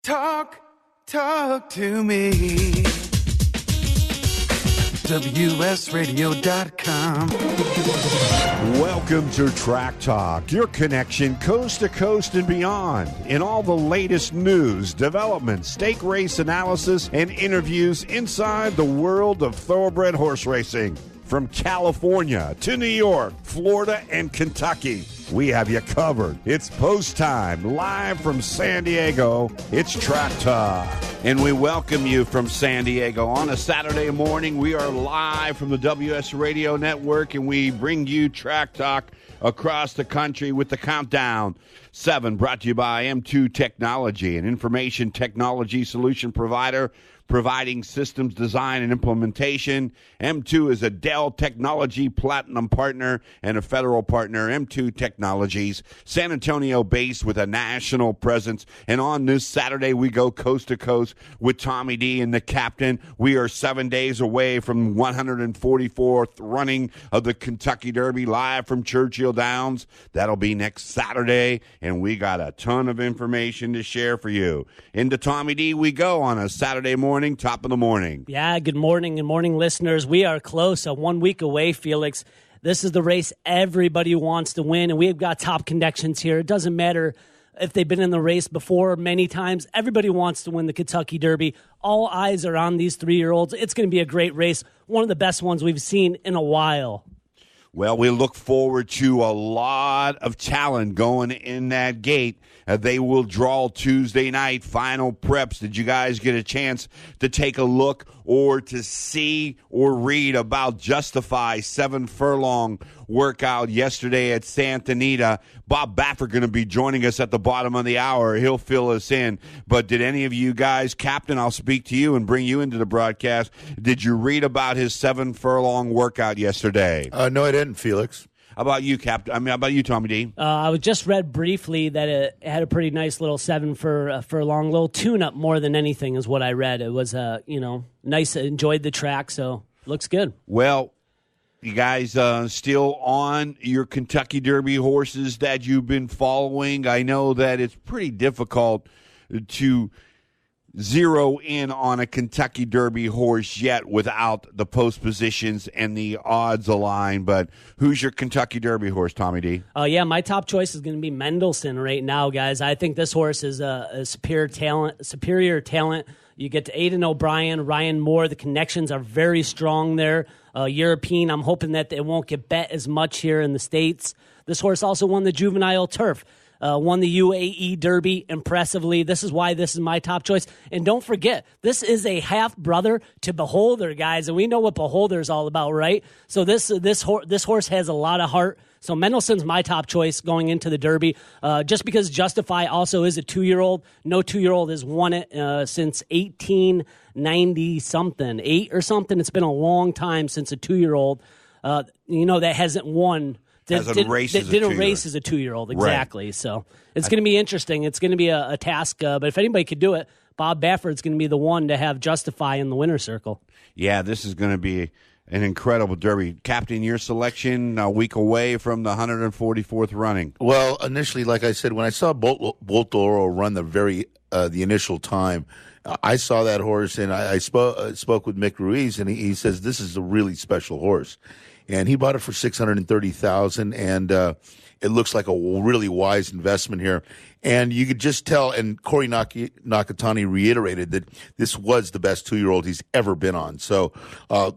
Talk to me. WSRadio.com. Welcome to Track Talk, your connection coast to coast and beyond in all the latest news, developments, stake race analysis, and interviews inside the world of thoroughbred horse racing. From California to New York, Florida, and Kentucky, we have you covered. It's post time, live from San Diego. It's Track Talk. And we welcome you from San Diego. On a Saturday morning, we are live from the WS Radio Network, and we bring you Track Talk across the country with the Countdown 7, brought to you by M2 Technology, an information technology solution provider providing systems design and implementation. M2 is a Dell Technology Platinum partner and a federal partner. M2 Technologies, San Antonio based with a national presence. And on this Saturday, we go coast to coast with Tommy D and the captain. We are 7 days away from 144th running of the Kentucky Derby, live from Churchill Downs. That'll be next Saturday, and we got a ton of information to share for you. Into Tommy D we go on a Saturday morning. Top of the morning. Yeah, good morning. Good morning, listeners. We are close, 1 week away, Felix. This is the race everybody wants to win, and we've got top connections here. It doesn't matter if they've been in the race before many times. Everybody wants to win the Kentucky Derby. All eyes are on these 3-year-olds. It's going to be a great race, one of the best ones we've seen in a while. Well, we look forward to a lot of talent going in that gate. They will draw Tuesday night, final preps. Did you guys get a chance to take a look or to see or read about Justify 7 furlong workout yesterday at Santa Anita? Bob Baffert going to be joining us at the bottom of the hour. He'll fill us in. But did any of you guys, Captain, I'll speak to you and bring you into the broadcast. Did you read about his 7 furlong workout yesterday? No, I didn't, Felix. How about you, Captain? How about you, Tommy D? I just read briefly that it had a pretty nice little 7 furlong, little tune-up more than anything is what I read. It was, nice. Enjoyed the track, so looks good. Well, you guys still on your Kentucky Derby horses that you've been following? I know that it's pretty difficult to zero in on a Kentucky Derby horse yet without the post positions and the odds align, but who's your Kentucky Derby horse, Tommy D? Yeah, my top choice is going to be Mendelssohn right now, guys. I think this horse is a superior talent. You get to Aidan O'Brien, Ryan Moore. The connections are very strong there. European, I'm hoping that it won't get bet as much here in the States. This horse also won the juvenile turf. Won the UAE Derby impressively. This is why this is my top choice. And don't forget, this is a half-brother to Beholder, guys, and we know what Beholder is all about, right? So this horse has a lot of heart. So Mendelssohn's my top choice going into the Derby, just because Justify also is a 2-year-old. No 2-year-old has won it since 1890-something, 8 or something. It's been a long time since a 2-year-old, that hasn't won. Did a race as a 2-year-old, exactly. Right. So it's going to be interesting. It's going to be a task, but if anybody could do it, Bob Baffert's going to be the one to have Justify in the winner's circle. Yeah, this is going to be an incredible Derby. Captain, your selection a week away from the 144th running. Well, initially, like I said, when I saw Bolt Oro run the initial time, I saw that horse, and I spoke with Mick Ruiz, and he says this is a really special horse. And he bought it for $630,000, and it looks like a really wise investment here. And you could just tell, and Corey Nakatani reiterated that this was the best 2-year-old he's ever been on. So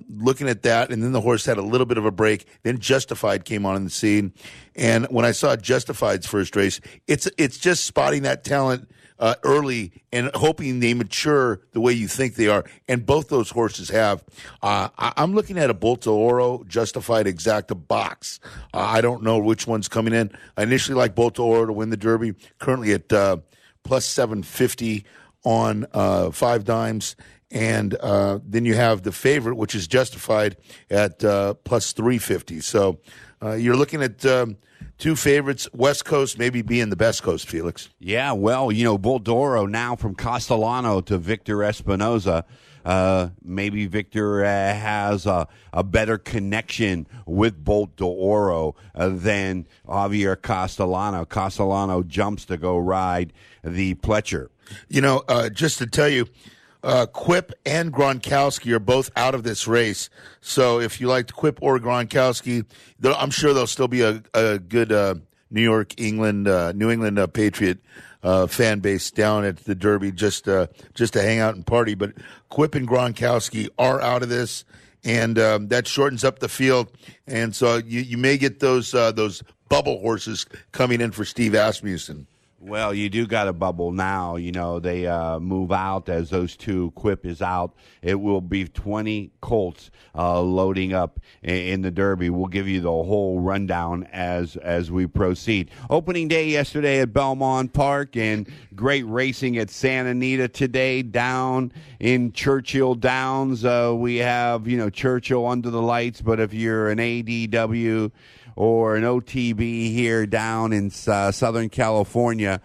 looking at that, and then the horse had a little bit of a break. Then Justified came on in the scene. And when I saw Justified's first race, it's just spotting that talent early and hoping they mature the way you think they are. And both those horses have. I'm looking at a Bolt Oro Justified Exacta box. I don't know which one's coming in. I initially like Bolt Oro to win the Derby, currently at plus 750 on 5 dimes. And then you have the favorite, which is Justified, at plus 350. So You're looking at two favorites, West Coast maybe being the best coast, Felix. Yeah, well, Boldoro now from Castellano to Victor Espinoza. Maybe Victor has a better connection with Bolt d'Oro than Javier Castellano. Castellano jumps to go ride the Pletcher. Just to tell you, Quip and Gronkowski are both out of this race. So if you liked Quip or Gronkowski, I'm sure there'll still be a good New England Patriot fan base down at the Derby just to hang out and party. But Quip and Gronkowski are out of this, and that shortens up the field. And so you may get those bubble horses coming in for Steve Asmussen. Well, you do got a bubble now. They move out as those two. Quip is out. It will be 20 colts loading up in the Derby. We'll give you the whole rundown as we proceed. Opening day yesterday at Belmont Park, and great racing at Santa Anita today down in Churchill Downs. We have, Churchill under the lights, but if you're an ADW or an OTB here down in Southern California,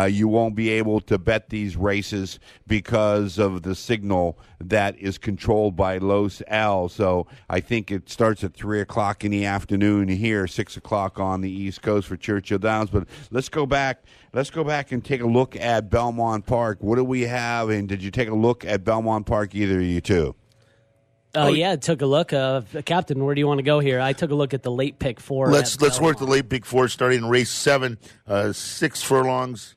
you won't be able to bet these races because of the signal that is controlled by Los L. So I think it starts at 3 o'clock in the afternoon here, 6 o'clock on the East Coast for Churchill Downs. But let's go back and take a look at Belmont Park. What do we have? And did you take a look at Belmont Park, either of you two? Yeah, I took a look. Captain, where do you want to go here? I took a look at the late pick 4. Let's work the late pick 4 starting in race 7, 6 furlongs,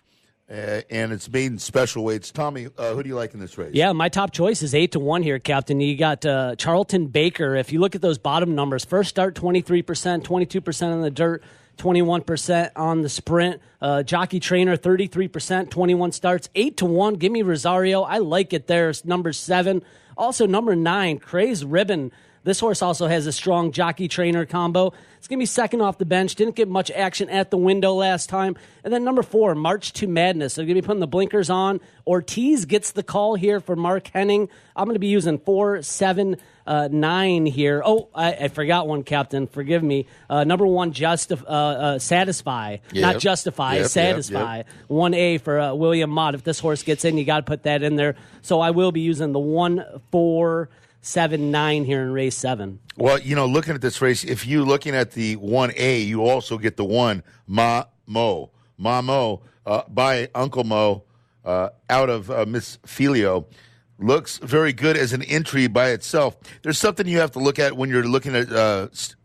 and it's made in special weights. Tommy, who do you like in this race? Yeah, my top choice is 8-1 here, Captain. You got Charlton Baker. If you look at those bottom numbers, first start 23%, 22% on the dirt, 21% on the sprint. Jockey Trainer 33%, 21 starts, 8-1. Give me Rosario. I like it there. It's number 7. Also, number 9, Craze Ribbon. This horse also has a strong Jockey Trainer combo. It's going to be second off the bench. Didn't get much action at the window last time. And then number 4, March to Madness. They're going to be putting the blinkers on. Ortiz gets the call here for Mark Henning. I'm going to be using 4, 7, 9 here. Oh, I forgot one, Captain. Forgive me. Number 1, Satisfy. Yep. Not Justify, Satisfy. Yep. 1A for William Mott. If this horse gets in, you got to put that in there. So I will be using the 1, 4, 7, 9 here in race 7. Well, looking at this race, if you're looking at the 1A, you also get the 1 Ma Mo by Uncle Mo out of Miss Filio. Looks very good as an entry by itself. There's something you have to look at when you're looking at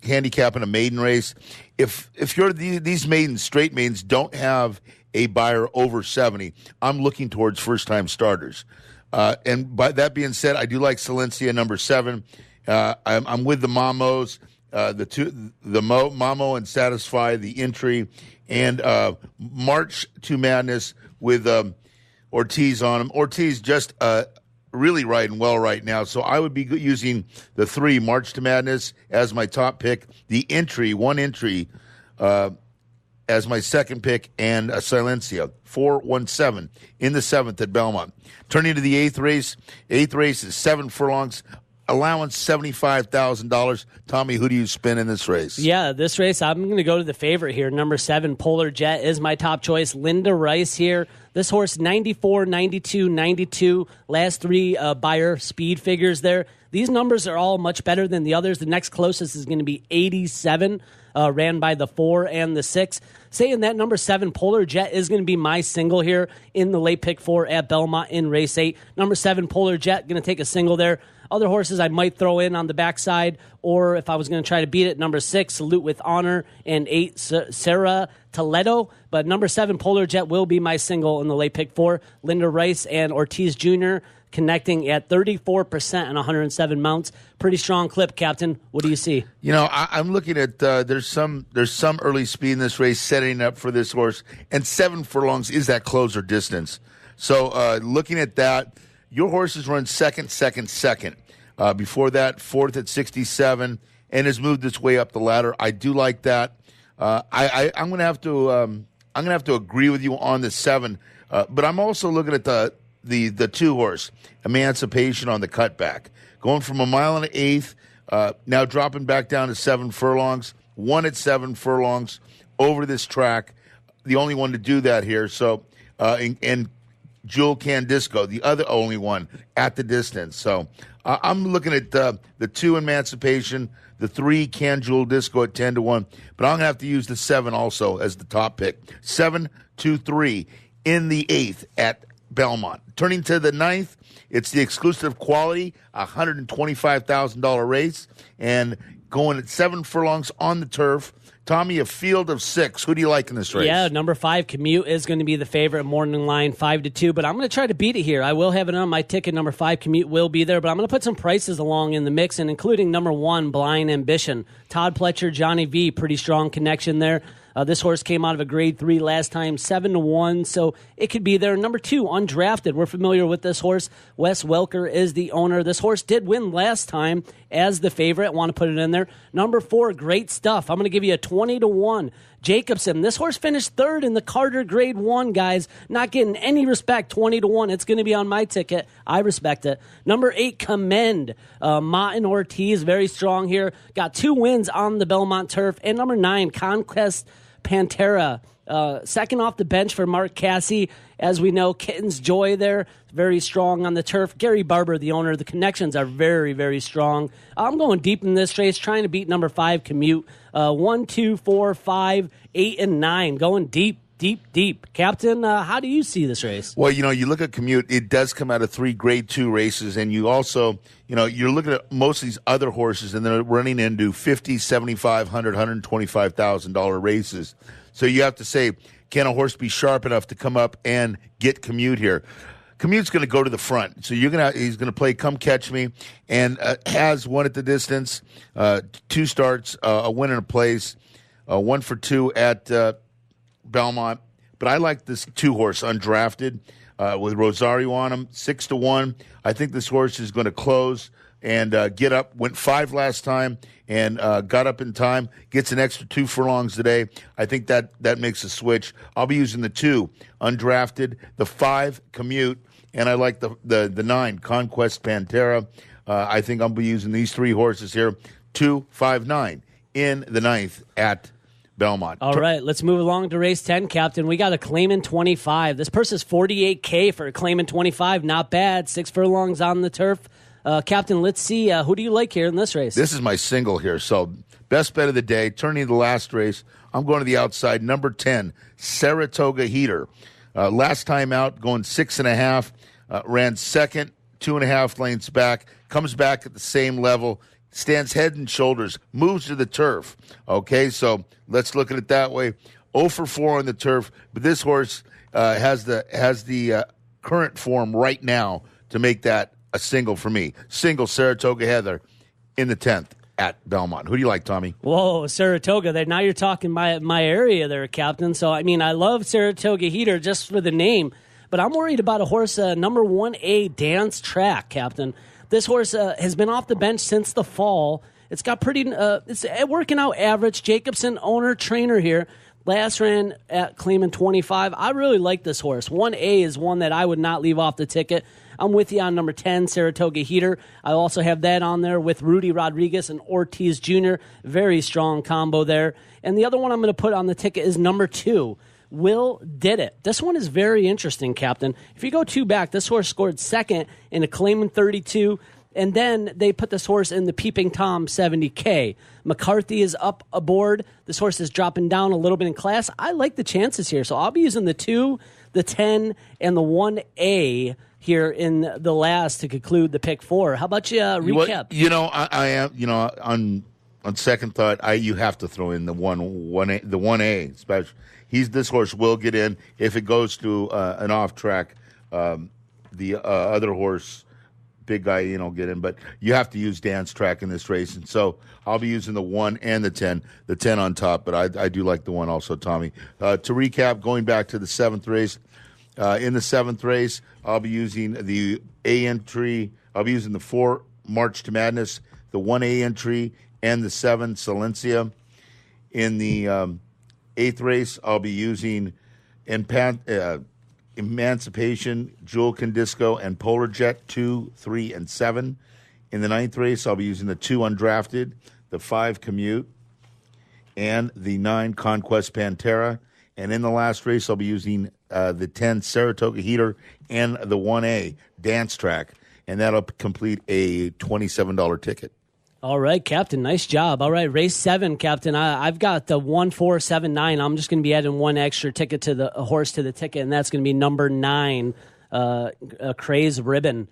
handicapping a maiden race. If you're these maidens, straight maidens, don't have a buyer over 70, I'm looking towards first-time starters. And by that being said, I do like Silencia number 7. I'm with the Mamos, the Mamo and Satisfy, the entry, and March to Madness with Ortiz on him. Ortiz just really riding well right now, so I would be using the 3, March to Madness, as my top pick, the entry, 1 entry, as my second pick, and a Silencia, 4-1-7 in the 7th at Belmont. Turning to the 8th race. 8th race is 7 furlongs. Allowance $75,000. Tommy, who do you spin in this race? Yeah, this race, I'm going to go to the favorite here. Number 7, Polar Jet is my top choice. Linda Rice here. This horse, 94, 92, 92. Last 3 buyer speed figures there. These numbers are all much better than the others. The next closest is going to be 87, ran by the 4 and the 6. Saying that, number 7, Polar Jet, is going to be my single here in the late pick 4 at Belmont in race 8. Number 7, Polar Jet, going to take a single there. Other horses I might throw in on the backside, or if I was going to try to beat it, number 6, Salute with Honor, and 8, Sarah Toledo. But number 7, Polar Jet, will be my single in the late pick 4. Linda Rice and Ortiz Jr. connecting at 34% on 107 mounts. Pretty strong clip, Captain. What do you see? I'm looking at there's some early speed in this race setting up for this horse, and 7 furlongs is that closer distance. So looking at that, your horse has run second. Before that, 4th at 67, and has moved its way up the ladder. I do like that. I'm going to have to agree with you on the 7, but I'm also looking at the 2 horse, Emancipation, on the cutback, going from 1 mile and 1/8, now dropping back down to 7 furlongs. 1 at 7 furlongs over this track. The only one to do that here. So, and Jewel Can Disco, the other only one at the distance. So I'm looking at the 2 Emancipation, the 3 Can Jewel Disco at 10-1, but I'm going to have to use the 7 also as the top pick. 7-3 in the 8th at Belmont. Turning to the 9th, it's the exclusive quality, $125,000 race, and going at 7 furlongs on the turf. Tommy, a field of 6. Who do you like in this race? Yeah, number 5, Commute, is going to be the favorite. Morning line 5-2, but I'm going to try to beat it here. I will have it on my ticket. Number 5, Commute, will be there, but I'm going to put some prices along in the mix, and including number 1, Blind Ambition. Todd Pletcher, Johnny V, pretty strong connection there. This horse came out of a grade 3 last time, 7-1, so it could be there. Number 2, Undrafted. We're familiar with this horse. Wes Welker is the owner. This horse did win last time as the favorite. Want to put it in there. Number 4, Great Stuff. I'm going to give you a 20-1. Jacobson. This horse finished 3rd in the Carter Grade 1, guys. Not getting any respect, 20-1. It's going to be on my ticket. I respect it. Number 8, Commend. Martin Ortiz, very strong here. Got 2 wins on the Belmont turf. And number 9, Conquest Pantera, second off the bench for Mark Cassie. As we know, Kitten's Joy there, very strong on the turf. Gary Barber, the owner. The connections are very, very strong. I'm going deep in this race, trying to beat number 5, Commute. 1, 2, 4, 5, 8, and 9. Going deep, deep, deep. Captain, how do you see this race? Well, you look at Commute, it does come out of 3 grade 2 races, and you also, you're looking at most of these other horses, and they're running into $50,000, $75,000, $125,000 races. So you have to say, can a horse be sharp enough to come up and get Commute here? Commute's going to go to the front, so he's going to play Come Catch Me, and has one at the distance, 2 starts, a win and a place, 1 for 2 at Belmont. But I like this 2 horse, Undrafted, with Rosario on him, 6-1. I think this horse is going to close and get up. Went 5 last time and got up in time. Gets an extra 2 furlongs today. I think that makes a switch. I'll be using the 2, Undrafted, the 5, Commute, and I like the 9, Conquest Pantera. I think I'll be using these 3 horses here, 2, 5, 9, in the 9th at Belmont. All right, let's move along to race 10, Captain. We got a Claimant 25. This person's $48K for a Claimant 25. Not bad. 6 furlongs on the turf. Captain, let's see. Who do you like here in this race? This is my single here. So, best bet of the day. Turning to the last race, I'm going to the outside. Number 10, Saratoga Heater. Last time out, going 6.5. Ran second, 2.5 lengths back. Comes back at the same level. Stands head and shoulders, moves to the turf. Okay, so let's look at it that way. 0 for 4 on the turf, but this horse has the current form right now to make that a single for me. Single Saratoga Heather in the 10th at Belmont. Who do you like, Tommy? Whoa, Saratoga. There, now you're talking my area there, Captain. So, I mean, I love Saratoga Heater just for the name, but I'm worried about a horse, number 1A, Dance Track, Captain. This horse has been off the bench since the fall. It's got it's working out average. Jacobson, owner, trainer here. Last ran at Claimant 25. I really like this horse. 1A is one that I would not leave off the ticket. I'm with you on number 10, Saratoga Heater. I also have that on there with Rudy Rodriguez and Ortiz Jr. Very strong combo there. And the other one I'm going to put on the ticket is number 2, Will Did It. This one is very interesting, Captain. If you go 2 back, this horse scored second in a Claimant 32, and then they put this horse in the Peeping Tom 70K. McCarthy is up aboard. This horse is dropping down a little bit in class. I like the chances here, so I'll be using the 2, the 10, and the 1A here in the last to conclude the pick 4. How about you recap? I am, on second thought, you have to throw in the 1A, especially. This horse will get in if it goes to an off track. The other horse, big guy, get in, but you have to use Dance Track in this race, and so I'll be using the 1 and the 10 on top, but I do like the 1 also, Tommy. To recap, going back to the 7th race, in the 7th race, I'll be using the A entry. I'll be using the 4, March to Madness, the 1A entry, and the 7, Silencia. In the 8th race, I'll be using Emancipation, Jewel Can Disco, and Polar Jet 2, 3, and 7. In the 9th race, I'll be using the 2 Undrafted, the 5 Commute. and the 9 Conquest Pantera. And in the last race, I'll be using the 10 Saratoga Heater and the 1A Dance Track. And that'll complete a $27 ticket. All right, Captain, nice job. All right, race 7, Captain. I've got the 1479. I'm just going to be adding one extra ticket to the horse to the ticket, and that's going to be number 9, Craze Ribbon.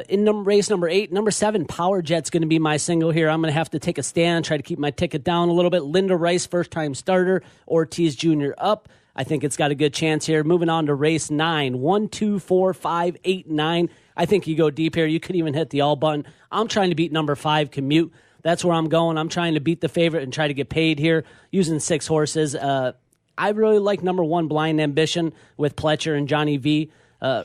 In race number 8, number 7, Power Jet's going to be my single here. I'm going to have to take a stand, try to keep my ticket down a little bit. Linda Rice, first-time starter. Ortiz Jr. up. I think it's got a good chance here. Moving on to race 9, 1, 2, 4, 5, 8, 9. I think you go deep here. You could even hit the all button. I'm trying to beat number 5, Commute. That's where I'm going. I'm trying to beat the favorite and try to get paid here using 6 horses. I really like number 1, Blind Ambition with Pletcher and Johnny V.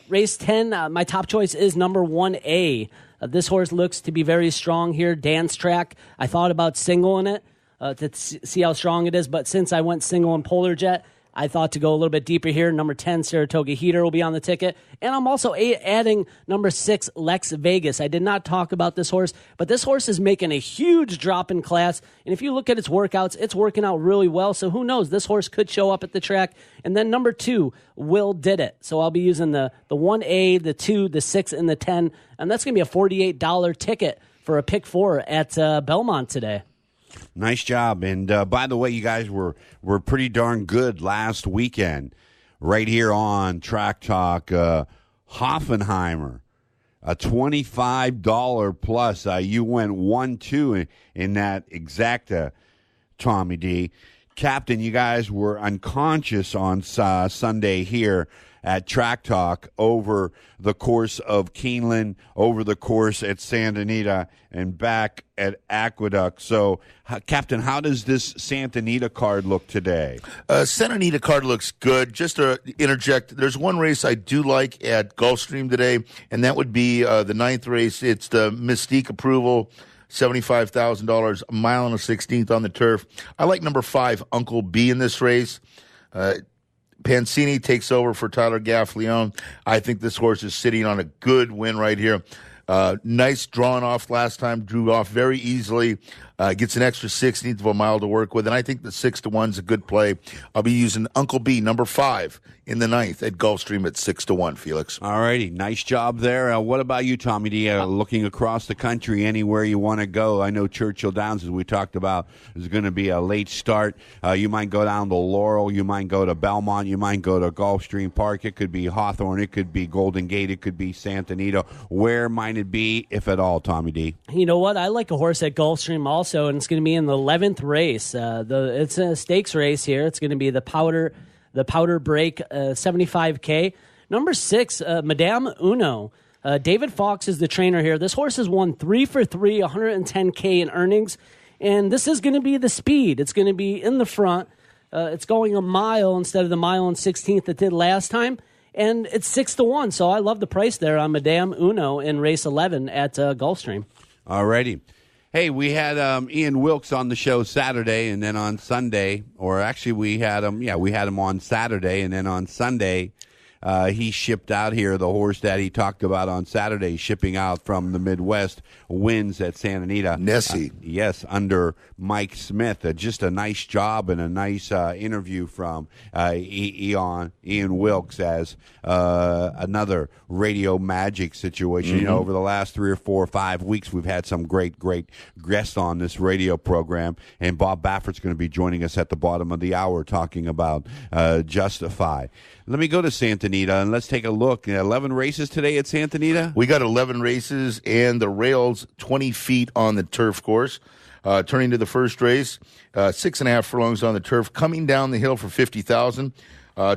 Race 10, my top choice is number 1A. This horse looks to be very strong here. Dance Track. I thought about singling it to see how strong it is, but since I went single in Polar Jet, I thought to go a little bit deeper here. Number 10, Saratoga Heater will be on the ticket. And I'm also adding number 6, Lex Vegas. I did not talk about this horse, but this horse is making a huge drop in class. And if you look at its workouts, it's working out really well. So who knows? This horse could show up at the track. And then number 2, Will Did It. So I'll be using the 1A, the 2, the 6, and the 10. And that's going to be a $48 ticket for a pick 4 at Belmont today. Nice job. And by the way, you guys were pretty darn good last weekend right here on Track Talk. Hoffenheimer, a $25 plus. You went 1-2 in that exacta, Tommy D. Captain, you guys were unconscious on Sunday here at Track Talk over the course of Keeneland, over the course at Santa Anita, and back at Aqueduct. So, Captain, how does this Santa Anita card look today? Santa Anita card looks good. Just to interject, there's one race I do like at Gulfstream today, and that would be the 9th race. It's the Mystique Approval, $75,000, a mile and a 16th on the turf. I like number 5, Uncle B, in this race. Pancini takes over for Tyler Gaffleone. I think this horse is sitting on a good win right here. Nice drawn off last time, drew off very easily, gets an extra 16th of a mile to work with, and I think the 6-1 is a good play. I'll be using Uncle B, number 5, in the 9th at Gulfstream at 6-1, Felix. All righty, nice job there. What about you, Tommy D? Looking across the country, anywhere you want to go? I know Churchill Downs, as we talked about, is going to be a late start. You might go down to Laurel, you might go to Belmont, you might go to Gulfstream Park. It could be Hawthorne, it could be Golden Gate, it could be Santa Anita. Where might it be, if at all, Tommy D? You know what? I like a horse at Gulfstream also, and it's going to be in the 11th race. It's a stakes race here. It's going to be the Powder Break 75K. Number 6, Madame Uno. David Fox is the trainer here. This horse has won 3 for 3, 110K in earnings, and this is going to be the speed. It's going to be in the front. It's going a mile instead of the mile and 16th it did last time. And it's 6-1, so I love the price there on Madame Uno in race 11 at Gulfstream. All righty. Hey, we had Ian Wilkes on the show Saturday, and then on Sunday, or actually we had him on Saturday, and then on Sunday, he shipped out here the horse that he talked about on Saturday, shipping out from the Midwest, wins at Santa Anita. Nessie. Yes, under Mike Smith. Just a nice job and a nice interview from Ian Wilkes as another radio magic situation. Mm-hmm. You know, over the last 3 or 4 or 5 weeks, we've had some great guests on this radio program, and Bob Baffert's going to be joining us at the bottom of the hour talking about Justify. Let me go to Santa Anita, and let's take a look. 11 races today at Santa Anita? We got 11 races, and the rails 20 feet on the turf course. Turning to the first race, 6.5 furlongs on the turf, coming down the hill for $50,000.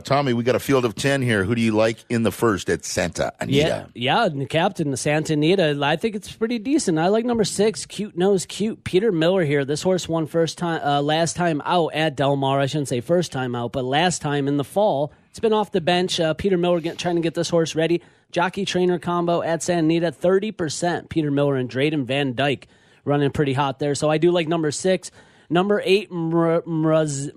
Tommy, we got a field of 10 here. Who do you like in the first at Santa Anita? Yeah, the captain, the Santa Anita. I think it's pretty decent. I like number 6, Cute Nose Cute, Peter Miller here. This horse won last time out at Del Mar. I shouldn't say first time out, but last time in the fall. It's been off the bench. Peter Miller trying to get this horse ready. Jockey-trainer combo at Santa Anita, 30%. Peter Miller and Drayden Van Dyke running pretty hot there. So I do like number 6. Number 8, Mrazel.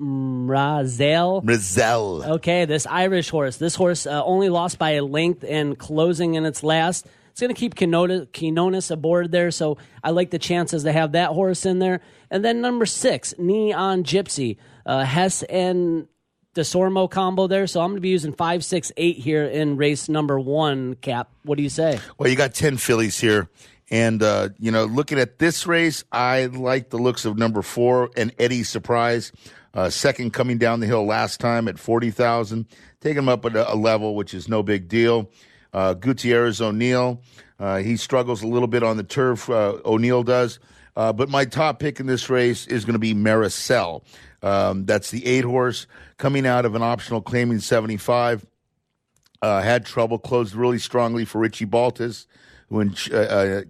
Okay, this Irish horse. This horse only lost by a length and closing in its last. It's going to keep Quinones aboard there, so I like the chances to have that horse in there. And then number 6, Neon Gypsy, Hess and DeSormo combo there. So I'm going to be using 5, 6, 8 here in race number 1, Cap. What do you say? Well, you got 10 fillies here. And, looking at this race, I like the looks of number 4 and Eddie Surprise. Second coming down the hill last time at 40,000. Taking him up at a level, which is no big deal. Gutierrez O'Neill, he struggles a little bit on the turf. O'Neill does. But my top pick in this race is going to be Maricel. That's the 8 horse coming out of an optional claiming 75. Had trouble, closed really strongly for Richie Baltas, who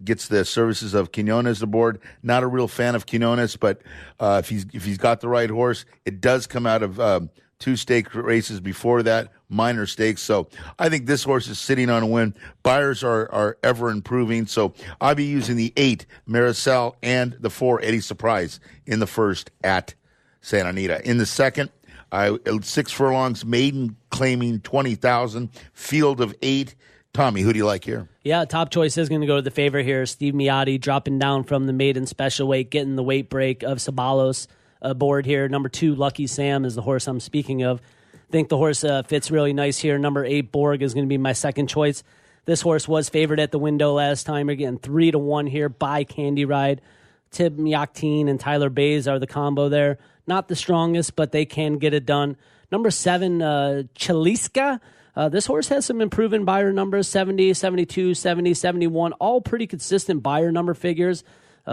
gets the services of Quinones aboard. Not a real fan of Quinones, but if he's got the right horse, it does come out of 2 stake races before that, minor stakes. So I think this horse is sitting on a win. Buyers are ever improving. So I'll be using the 8, Maricel, and the 4, Eddie Surprise, in the first at Santa Anita. In the second, 6 furlongs, maiden claiming 20,000, field of 8. Tommy, who do you like here? Yeah, top choice is going to go to the favorite here. Steve Miotti dropping down from the maiden special weight, getting the weight break of Sabalos aboard here. Number 2, Lucky Sam, is the horse I'm speaking of. I think the horse fits really nice here. Number 8, Borg, is going to be my second choice. This horse was favored at the window last time. We're getting 3-1 here by Candy Ride. Tib Yaktine and Tyler Bays are the combo there. Not the strongest, but they can get it done. Number 7, Chaliska. This horse has some improving buyer numbers, 70, 72, 70, 71, all pretty consistent buyer number figures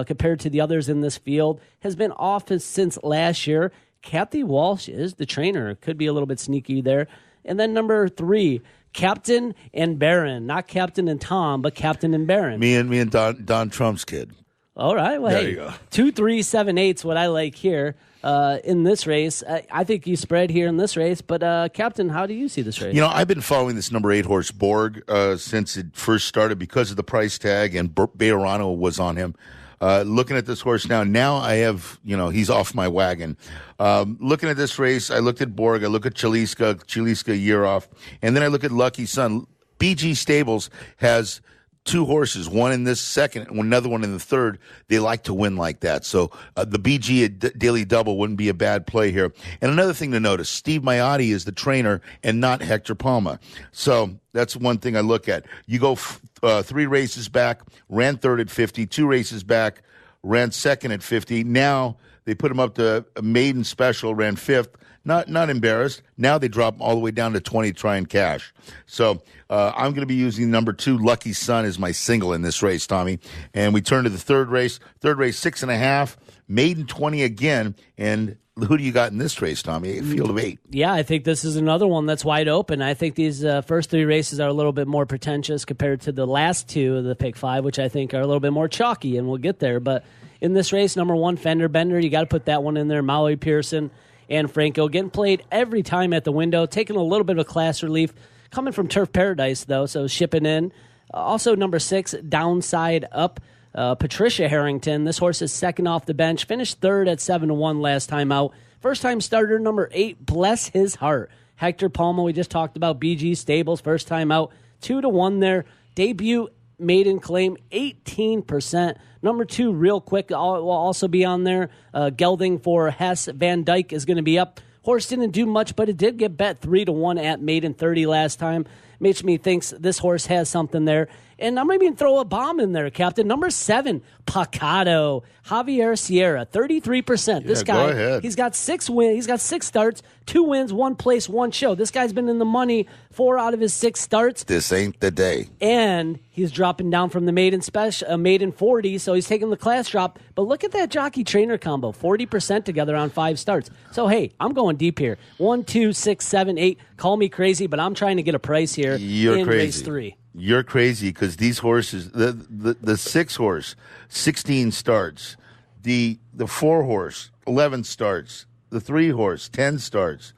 compared to the others in this field. Has been off since last year. Kathy Walsh is the trainer. Could be a little bit sneaky there. And then number 3, Captain and Baron. Not Captain and Tom, but Captain and Baron. Me and Don Trump's kid. All right. Well, there hey, you go. 2, 3, 7, 8's what I like here in this race. I think you spread here in this race, but Captain, how do you see this race? I've been following this number 8 horse, Borg, since it first started because of the price tag, and Bejarano was on him. Looking at this horse now I have, he's off my wagon. Looking at this race, I looked at Borg, I look at Chaliska a year off, and then I look at Lucky Sun. BG Stables has 2 horses, one in this second and another one in the third. They like to win like that. So the BG Daily Double wouldn't be a bad play here. And another thing to notice, Steve Miotti is the trainer and not Hector Palma. So that's one thing I look at. You go 3 races back, ran third at 50, 2 races back, ran second at 50. Now they put him up to a maiden special, ran 5th. Not embarrassed. Now they drop him all the way down to 20, try and cash. So I'm going to be using number 2, Lucky Sun, as my single in this race, Tommy. And we turn to the third race. Third race, 6.5, maiden 20 again. And who do you got in this race, Tommy? A field of 8. Yeah, I think this is another one that's wide open. I think these first 3 races are a little bit more pretentious compared to the last 2 of the Pick 5, which I think are a little bit more chalky, and we'll get there. But in this race, number 1, Fender Bender, you got to put that one in there. Maui Pearson and Franco getting played every time at the window, taking a little bit of class relief. Coming from Turf Paradise, though, so shipping in. Also, number 6, Downside Up, Patricia Harrington. This horse is second off the bench. Finished third at 7-1 last time out. First-time starter, number 8, Bless His Heart. Hector Palma, we just talked about. BG Stables, first time out. 2-1 there. Debut maiden claim, 18%. Number 2, real quick, will also be on there. Gelding for Hess. Van Dyke is going to be up. Horse didn't do much, but it did get bet 3-1 at maiden 30 last time. Makes me think this horse has something there. And I'm going to even throw a bomb in there, Captain. Number 7, Pacado. Javier Sierra, 33%. This guy, go ahead. He's got 6 wins. He's got 6 starts, 2 wins, 1 place, 1 show. This guy's been in the money 4 out of his 6 starts. This ain't the day. And he's dropping down from the maiden special, maiden 40, so he's taking the class drop. But look at that jockey trainer combo, 40% together on 5 starts. So hey, I'm going deep here. 1, 2, 6, 7, 8. Call me crazy, but I'm trying to get a price here. You're in crazy. Race 3. You're crazy because these horses, the 6 horse, 16 starts, the 4 horse, 11 starts, the 3 horse, 10 starts.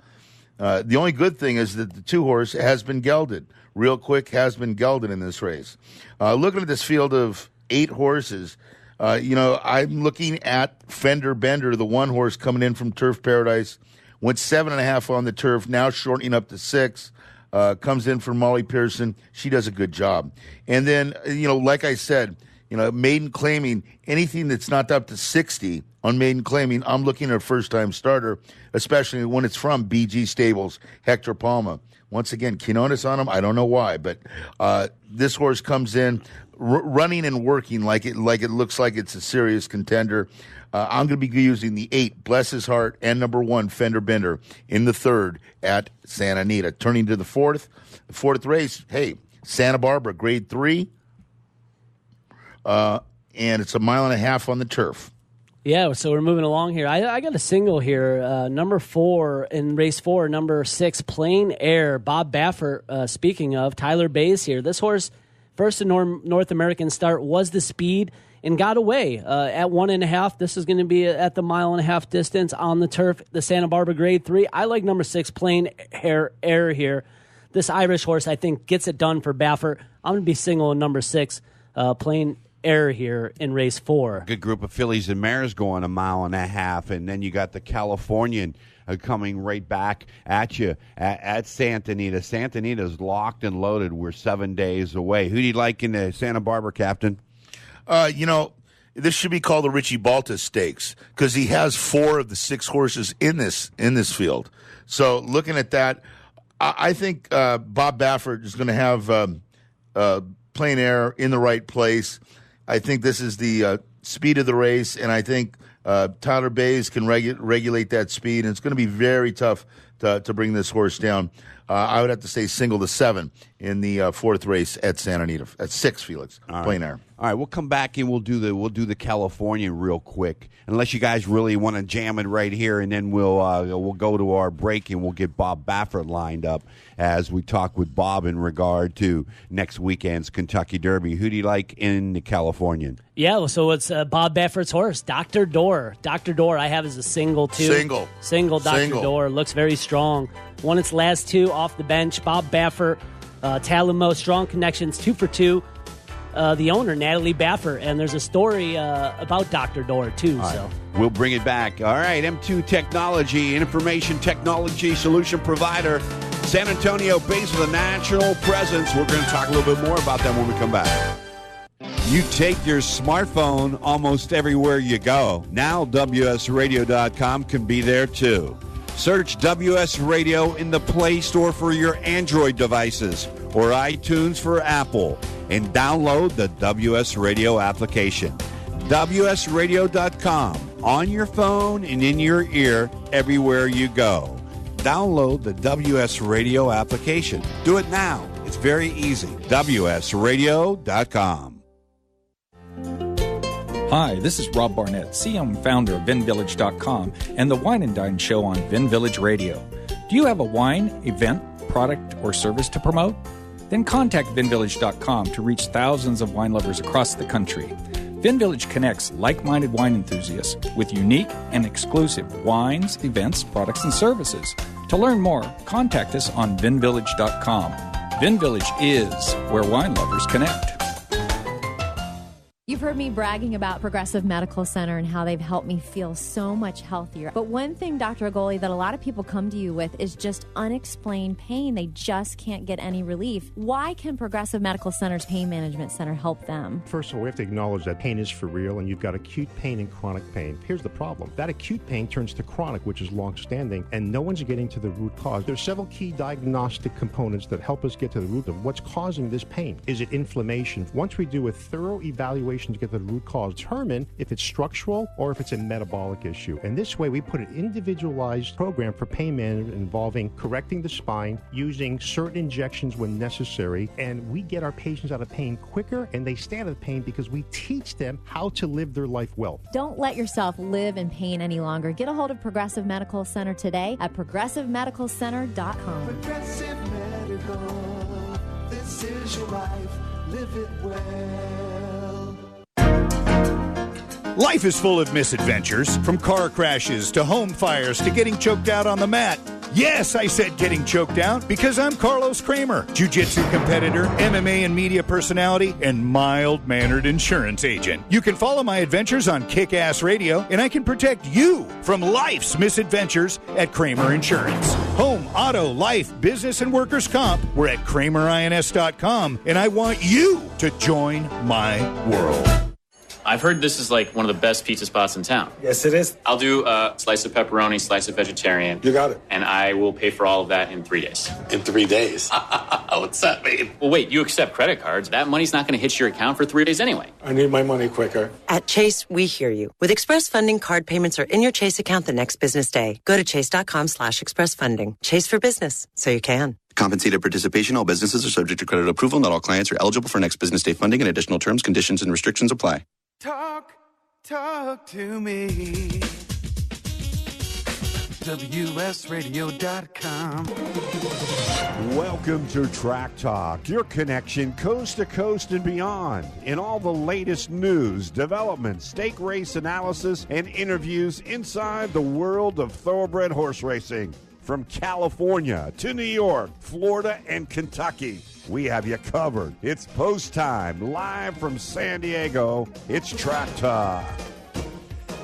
The only good thing is that the 2 horse has been gelded. Real Quick has been gelded in this race. Looking at this field of 8 horses, I'm looking at Fender Bender, the 1 horse coming in from Turf Paradise. Went 7.5 on the turf, now shortening up to 6. comes in for Molly Pearson. She does a good job. And then, like I said, maiden claiming, anything that's not up to 60 on maiden claiming, I'm looking at a first-time starter, especially when it's from BG Stables, Hector Palma. Once again, Quinones on him. I don't know why, but this horse comes in running and working like it looks like it's a serious contender. I'm going to be using the 8, Bless His Heart, and number 1, Fender Bender, in the 3rd at Santa Anita. Turning to the 4th race, hey, Santa Barbara, Grade 3, and it's 1.5 miles on the turf. Yeah, so we're moving along here. I got a single here, number 4 in race 4, number 6, Plain Air, Bob Baffert. Speaking of, Tyler Bayes here. This horse, first in North American start, was the speed and got away at 1.5. This is going to be at the 1.5 mile distance on the turf, the Santa Barbara Grade 3. I like number 6, Plain Air here. This Irish horse, I think, gets it done for Baffert. I'm going to be single in number 6, Plain Air here in race 4. Good group of fillies and mares going 1.5 miles, and then you got the Californian coming right back at you at Santa Anita. Santa Anita's locked and loaded. We're 7 days away. Who do you like in the Santa Barbara, Captain? This should be called the Richie Baltas Stakes because he has 4 of the 6 horses in this field. So looking at that, I think Bob Baffert is going to have Plain Air in the right place. I think this is the speed of the race, and I think Tyler Bayes can regulate that speed, and it's going to be very tough to bring this horse down. I would have to say single to 7 in the 4th race at Santa Anita. At 6, Felix. Plain Air. All right, we'll come back and we'll do the Californian real quick. Unless you guys really want to jam it right here, and then we'll go to our break and we'll get Bob Baffert lined up as we talk with Bob in regard to next weekend's Kentucky Derby. Who do you like in the Californian? Yeah, so it's Bob Baffert's horse, Dr. Door. Dr. Door I have as a single, too. Single Dr. Door. Looks very strong. Won its last 2 off the bench. Bob Baffert, Talamo, strong connections, 2 for 2. The owner, Natalie Baffert, and there's a story about Dr. Door, too. Right. So we'll bring it back. All right, M2 Technology, information technology solution provider, San Antonio, based with a national presence. We're going to talk a little bit more about them when we come back. You take your smartphone almost everywhere you go. Now WSRadio.com can be there, too. Search WS Radio in the Play Store for your Android devices or iTunes for Apple, and download the WS Radio application. WSRadio.com, on your phone and in your ear everywhere you go. Download the WS Radio application. Do it now. It's very easy. WSRadio.com. Hi, this is Rob Barnett, CEO and founder of VinVillage.com and the Wine and Dine Show on Vin Village Radio. Do you have a wine, event, product, or service to promote? Then contact VinVillage.com to reach thousands of wine lovers across the country. VinVillage connects like-minded wine enthusiasts with unique and exclusive wines, events, products, and services. To learn more, contact us on VinVillage.com. VinVillage is where wine lovers connect. You've heard me bragging about Progressive Medical Center and how they've helped me feel so much healthier. But one thing, Dr. Agoli, that a lot of people come to you with is just unexplained pain. They just can't get any relief. Why can Progressive Medical Center's Pain Management Center help them? First of all, we have to acknowledge that pain is for real, and you've got acute pain and chronic pain. Here's the problem. That acute pain turns to chronic, which is long-standing, and no one's getting to the root cause. There's several key diagnostic components that help us get to the root of what's causing this pain. Is it inflammation? Once we do a thorough evaluation to get to the root cause, determine if it's structural or if it's a metabolic issue. And this way, we put an individualized program for pain management involving correcting the spine, using certain injections when necessary, and we get our patients out of pain quicker, and they stay out of pain because we teach them how to live their life well. Don't let yourself live in pain any longer. Get a hold of Progressive Medical Center today at ProgressiveMedicalCenter.com. Progressive Medical, this is your life, live it well. Life is full of misadventures, from car crashes to home fires to getting choked out on the mat. Yes, I said getting choked out because I'm Carlos Kramer, jiu-jitsu competitor, MMA and media personality, and mild-mannered insurance agent. You can follow my adventures on Kick-Ass Radio, and I can protect you from life's misadventures at Kramer Insurance. Home, auto, life, business, and workers' comp. We're at KramerINS.com, and I want you to join my world. I've heard this is like one of the best pizza spots in town. Yes, it is. I'll do a slice of pepperoni, slice of vegetarian. You got it. And I will pay for all of that in 3 days. In 3 days? What's that mean? Well, wait, you accept credit cards. That money's not going to hit your account for 3 days anyway. I need my money quicker. At Chase, we hear you. With Express Funding, card payments are in your Chase account the next business day. Go to chase.com/expressfunding. Chase for business, so you can. Compensated participation. All businesses are subject to credit approval. Not all clients are eligible for next business day funding, and additional terms, conditions, and restrictions apply. Talk to me. WSRadio.com. Welcome to Track Talk, your connection coast to coast and beyond in all the latest news, developments, stake race analysis, and interviews inside the world of thoroughbred horse racing. From California to New York, Florida, and Kentucky, we have you covered. It's post time, live from San Diego. It's Track Talk.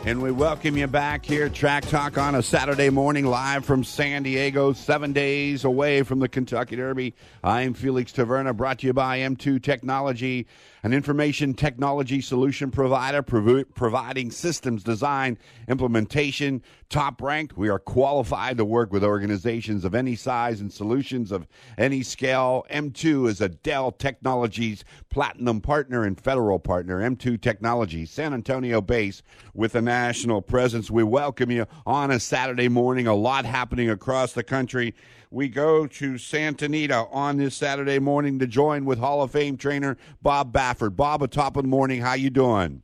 And we welcome you back here, Track Talk, on a Saturday morning, live from San Diego, 7 days away from the Kentucky Derby. I'm Felix Taverna, brought to you by M2 Technology, an information technology solution provider providing systems design, implementation, top ranked. We are qualified to work with organizations of any size and solutions of any scale. M2 is a Dell Technologies Platinum Partner and Federal Partner. M2 Technology, San Antonio base with a national presence. We welcome you on a Saturday morning. A lot happening across the country. We go to Santa Anita on this Saturday morning to join with Hall of Fame trainer Bob Baffert. Bob, at top of the morning, how you doing?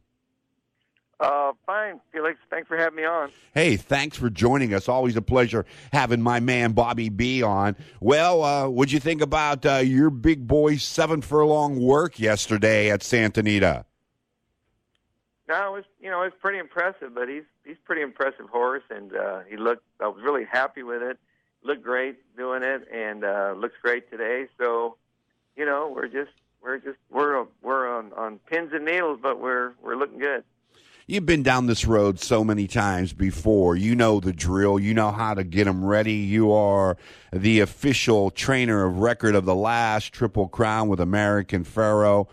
Fine, Felix. Thanks for having me on. Hey, thanks for joining us. Always a pleasure having my man Bobby B on. Well, what'd you think about your big boy's 7 furlong work yesterday at Santa Anita? No, it was pretty impressive. But he's pretty impressive horse, and he looked. I was really happy with it. Looked great doing it, and looks great today. So, we're on pins and needles, but we're looking good. You've been down this road so many times before. You know the drill. You know how to get them ready. You are the official trainer of record of the last Triple Crown with American Pharoah.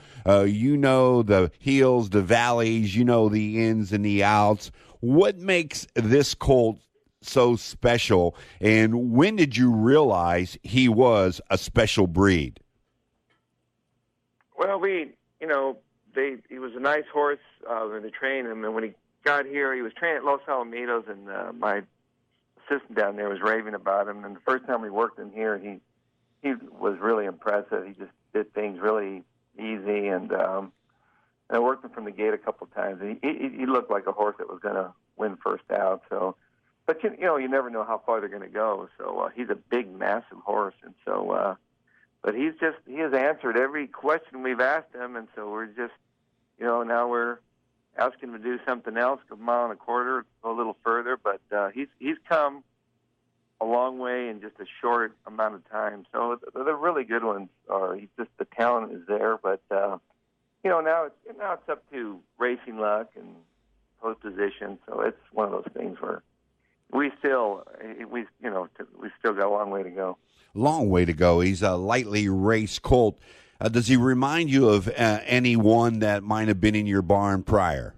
You know the hills, the valleys. You know the ins and the outs. What makes this colt so special, and when did you realize he was a special breed? Well, he was a nice horse when they trained him, and when he got here, he was trained at Los Alamitos, and my assistant down there was raving about him. And the first time we worked him here, he was really impressive. He just did things really easy, and I worked him from the gate a couple of times. And he looked like a horse that was going to win first out. So, but you never know how far they're going to go. So he's a big, massive horse, and so. But he has answered every question we've asked him, and so we're just, now we're asking him to do something else, go a mile and a quarter, go a little further. But he's come a long way in just a short amount of time. So the really good ones are. He's just, the talent is there, but now it's up to racing luck and post position. So it's one of those things where we still got a long way to go. Long way to go. He's a lightly raced colt. Does he remind you of anyone that might have been in your barn prior?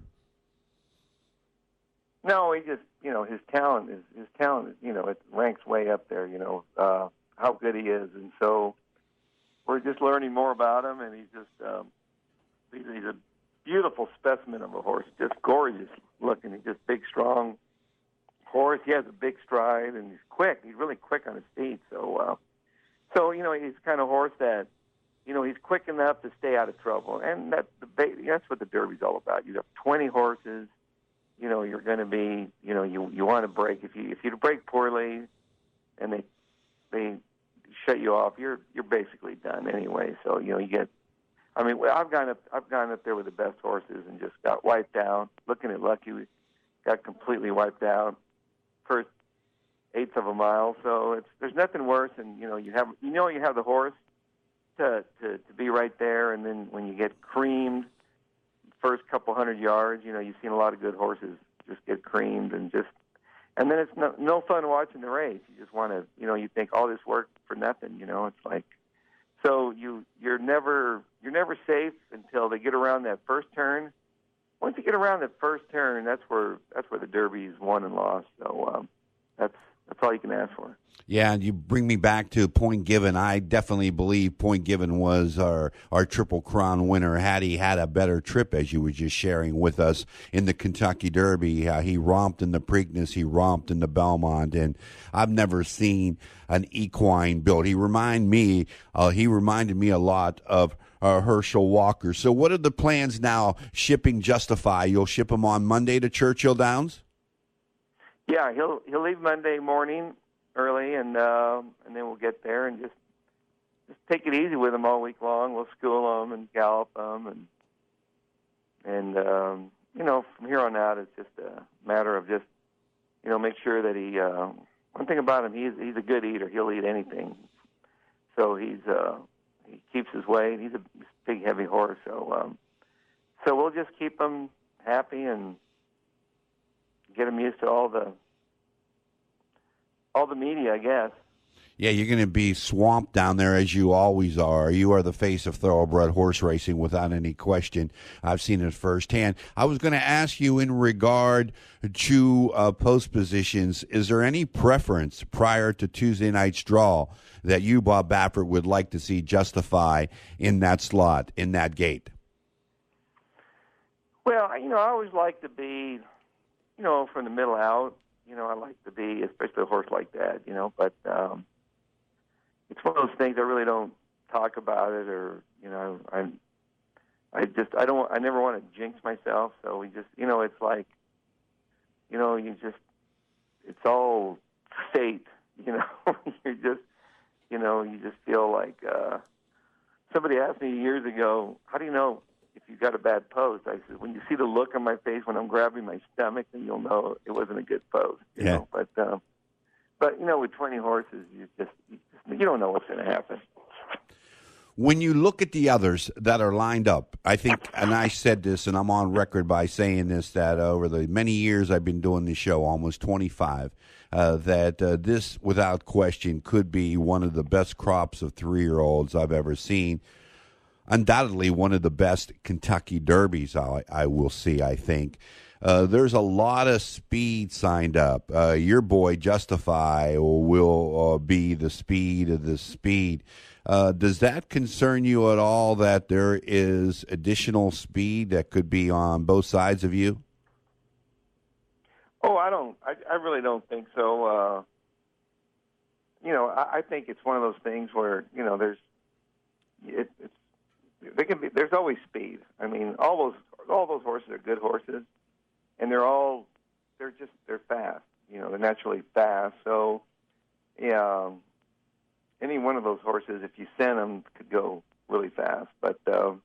No, he just, his talent is, it ranks way up there, how good he is. And so we're just learning more about him, and he's just, he's a beautiful specimen of a horse, just gorgeous looking. He's just big, strong horse. He has a big stride, and he's quick. He's really quick on his feet. So he's the kind of horse that, he's quick enough to stay out of trouble. And that's what the Derby's all about. You have 20 horses. You're going to be, you want to break. If you break poorly, and they shut you off, you're basically done anyway. So you get. I mean, I've gone up there with the best horses and just got wiped out. Looking at Lucky, we got completely wiped out. First, eighths of a mile. So there's nothing worse than you have the horse to be right there, and then when you get creamed, first couple 100 yards, you've seen a lot of good horses just get creamed, and then it's no fun watching the race. You just want to, you think all this work for nothing. It's like, so you're never safe until they get around that first turn. Once you get around that first turn, that's where the Derby is won and lost. So that's all you can ask for. Yeah, and you bring me back to Point Given. I definitely believe Point Given was our Triple Crown winner. Had he had a better trip, as you were just sharing with us in the Kentucky Derby, he romped in the Preakness, he romped in the Belmont, and I've never seen an equine built. He reminded me a lot of Herschel Walker. So what are the plans now? Shipping Justify, you'll ship him on Monday to Churchill Downs? Yeah, he'll leave Monday morning early, and then we'll get there and just take it easy with him all week long. We'll school him and gallop him, and from here on out, it's just a matter of just make sure that he. One thing about him, he's a good eater. He'll eat anything. So he keeps his weight. He's a big, heavy horse. So we'll just keep him happy and get him used to all the media, I guess. Yeah, you're going to be swamped down there, as you always are. You are the face of thoroughbred horse racing without any question. I've seen it firsthand. I was going to ask you in regard to post positions, is there any preference prior to Tuesday night's draw that you, Bob Baffert, would like to see Justify in that slot, in that gate? Well, I always like to be, from the middle out. I like to be, especially a horse like that, but it's one of those things I really don't talk about it, or, I never want to jinx myself. So we just, it's like, it's all fate, you just feel like, somebody asked me years ago, how do you know if you got a bad post? I said, when you see the look on my face when I'm grabbing my stomach, then you'll know it wasn't a good post. You know? But with 20 horses, you don't know what's going to happen. When you look at the others that are lined up, I think, and I said this, and I'm on record by saying this, that over the many years I've been doing this show, almost 25, that this, without question, could be one of the best crops of 3-year-olds I've ever seen. Undoubtedly one of the best Kentucky Derbies I will see, I think. There's a lot of speed signed up. Your boy Justify will be the speed of the speed. Does that concern you at all, that there is additional speed that could be on both sides of you? Oh, I really don't think so. I think it's one of those things where, there's always speed. I mean, all those horses are good horses, and they're fast. They're naturally fast. So, yeah, any one of those horses, if you send them, could go really fast. But the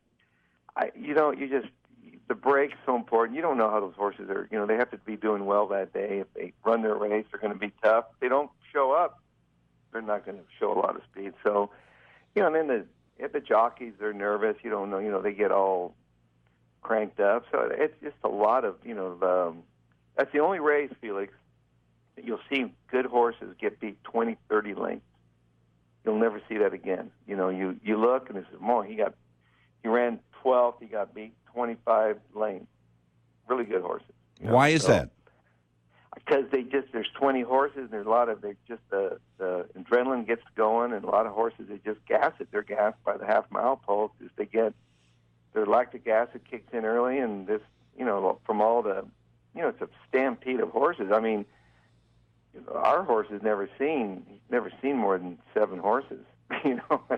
break's so important. You don't know how those horses are. They have to be doing well that day. If they run their race, they're going to be tough. If they don't show up, they're not going to show a lot of speed. So, and then if the jockeys, they're nervous. You don't know. They get all cranked up. So it's just a lot of, that's the only race, Felix, that you'll see good horses get beat 20, 30 lengths. You'll never see that again. You look and this is more. He ran 12th. He got beat 25 lengths. Really good horses. Why is that? Because there's 20 horses, and there's a lot of, the adrenaline gets going, and a lot of horses, they just gas it. They're gassed by the half-mile pulse. Their lactic acid kicks in early, and this, from all the, it's a stampede of horses. I mean, our horse has never seen more than 7 horses,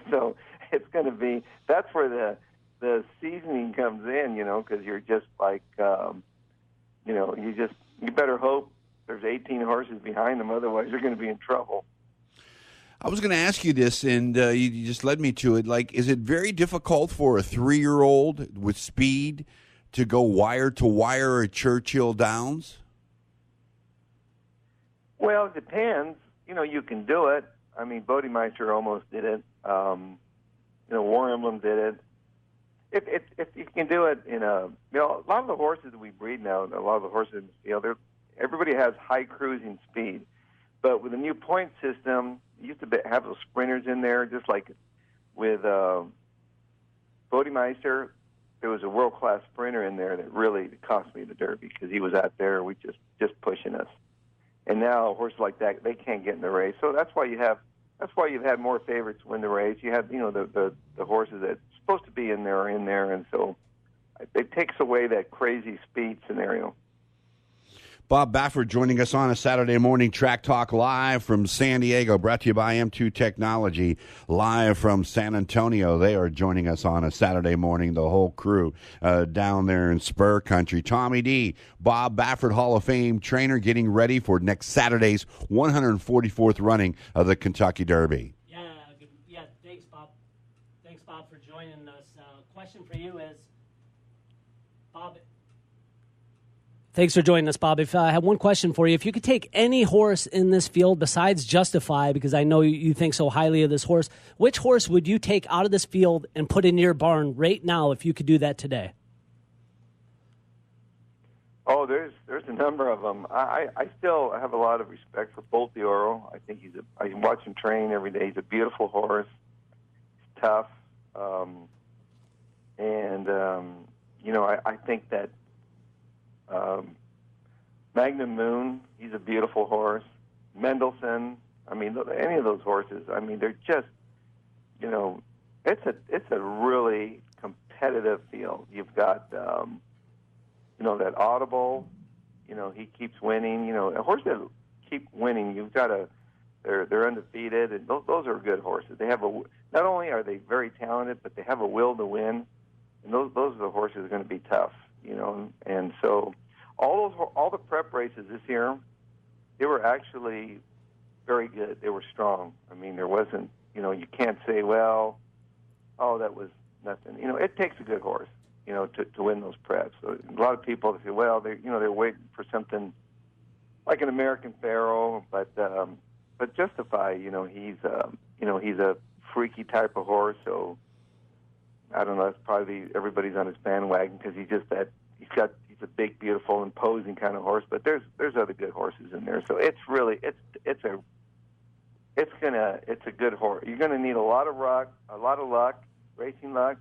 so it's going to be, that's where the seasoning comes in, because you're just like, you better hope there's 18 horses behind them, otherwise you're going to be in trouble. I was going to ask you this, and you just led me to it. Like, is it very difficult for a 3-year-old with speed to go wire to wire at Churchill Downs? Well, it depends. You can do it. I mean, Bodemeister almost did it. War Emblem did it. If you can do it a lot of the horses that we breed now, a lot of the horses in the field, everybody has high cruising speed. But with the new point system, you used to have those sprinters in there, just like with Bodemeister. There was a world-class sprinter in there that really cost me the Derby because he was out there just pushing us. And now horses like that, they can't get in the race. So that's why you've had more favorites win the race. You have the horses that's supposed to be in there are in there, and so it takes away that crazy speed scenario. Bob Baffert joining us on a Saturday morning Track Talk live from San Diego, brought to you by M2 Technology, live from San Antonio. They are joining us on a Saturday morning, the whole crew down there in Spur Country. Tommy D, Bob Baffert Hall of Fame trainer, getting ready for next Saturday's 144th running of the Kentucky Derby. Yeah, thanks, Bob. Thanks, Bob, for joining us. Question for you is, Bob... Thanks for joining us, Bob. If I have one question for you, if you could take any horse in this field besides Justify, because I know you think so highly of this horse, which horse would you take out of this field and put in your barn right now if you could do that today? Oh, there's a number of them. I still have a lot of respect for Bolt de Oro. I think I watch him train every day. He's a beautiful horse. He's tough. I think that Magnum Moon, he's a beautiful horse. Mendelssohn, I mean, any of those horses, I mean, they're just, it's a really competitive field. You've got, that Audible, he keeps winning. A horse that keep winning, you've got they're undefeated, and those are good horses. They have not only are they very talented, but they have a will to win, and those are the horses that are going to be tough. And so all the prep races this year, they were actually very good. They were strong. I mean, there wasn't, you can't say, well, that was nothing. It takes a good horse, to win those preps. So a lot of people say, well, they're waiting for something like an American Pharaoh, but Justify, he's a freaky type of horse, so I don't know. That's probably everybody's on his bandwagon because he's a big, beautiful, imposing kind of horse. But there's other good horses in there. So it's a good horse. You're gonna need a lot of luck, racing luck,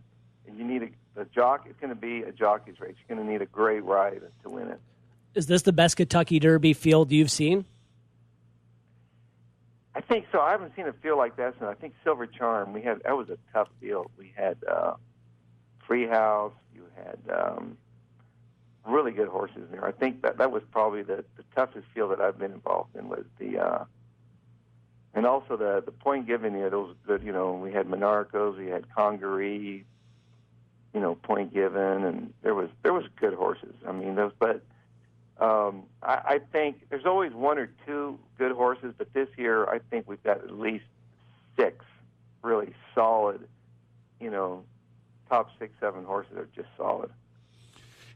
and you need a jockey. It's gonna be a jockey's race. You're gonna need a great ride to win it. Is this the best Kentucky Derby field you've seen? I think so. I haven't seen a field like that since I think Silver Charm. That was a tough field. We had Freehouse. You had really good horses in there. I think that was probably the toughest field that I've been involved in. Was and also the point given here. Those good. We had Monarchos. We had Congaree. Point given, and there was good horses. I mean, I think there's always one or two good horses, but this year I think we've got at least 6 really solid, top 6, 7 horses that are just solid.